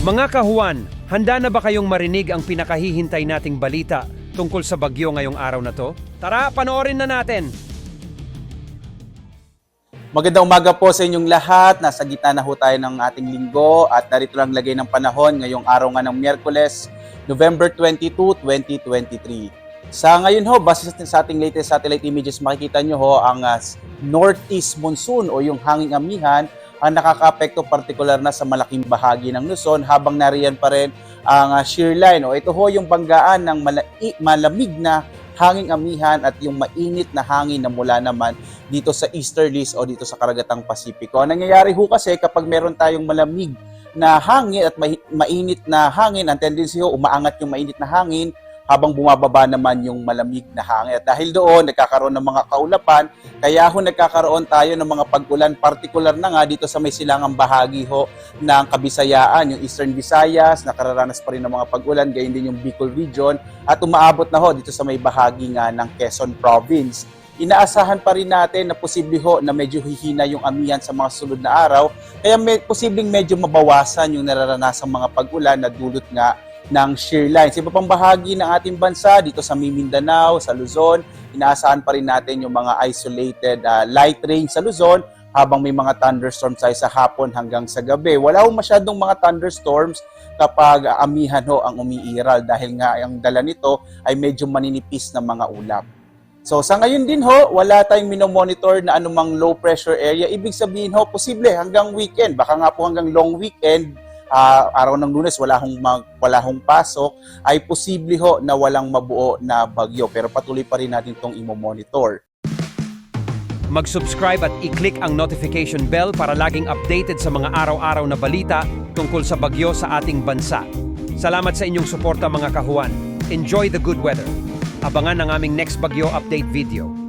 Mga kahuan, handa na ba kayong marinig ang pinakahihintay nating balita tungkol sa bagyo ngayong araw na to? Tara, panoorin na natin! Magandang umaga po sa inyong lahat. Nasa gitna na ho tayo ng ating linggo at narito lang lagay ng panahon ngayong araw nga ng Miyerkules, November 22, 2023. Sa ngayon ho, base sa ating latest satellite images, makikita nyo ho ang northeast monsoon o yung hanging amihan ang nakaka-apekto partikular na sa malaking bahagi ng Luzon habang nariyan pa rin ang shear line. O ito ho yung banggaan ng malamig na hanging amihan at yung mainit na hangin na mula naman dito sa easterlies o dito sa karagatang Pasipiko. Ang nangyayari ho kasi kapag meron tayong malamig na hangin at mainit na hangin, ang tendency ho umaangat yung mainit na hangin habang bumababa naman yung malamig na hangin. At dahil doon, nagkakaroon ng mga kaulapan, kaya ho nagkakaroon tayo ng mga pag-ulan, partikular na nga dito sa may silangang bahagi ho ng Kabisayaan, yung Eastern Visayas, nakararanas pa rin ng mga pag-ulan, gayon din yung Bicol Region, at umaabot na ho dito sa may bahagi nga ng Quezon Province. Inaasahan pa rin natin na posible ho na medyo hihina yung amihan sa mga sunod na araw, kaya posibleng medyo mabawasan yung nararanasang mga pag-ulan na dulot nga ng shear line. Sa iba pang bahagi ng ating bansa, dito sa Mindanao, sa Luzon, inaasahan pa rin natin yung mga isolated light rain sa Luzon habang may mga thunderstorms tayo sa hapon hanggang sa gabi. Wala ho masyadong mga thunderstorms kapag amihan ho ang umiiral dahil nga ang dala nito ay medyo maninipis na mga ulap. So sa ngayon din ho, wala tayong minomonitor na anumang low pressure area. Ibig sabihin ho, posible hanggang weekend, baka nga po hanggang long weekend, araw ng Lunes wala hong pasok, ay posible ho na walang mabuo na bagyo. Pero patuloy pa rin natin itong imo-monitor. Mag-subscribe at i-click ang notification bell para laging updated sa mga araw-araw na balita tungkol sa bagyo sa ating bansa. Salamat sa inyong suporta mga kahuan. Enjoy the good weather. Abangan ang aming next bagyo update video.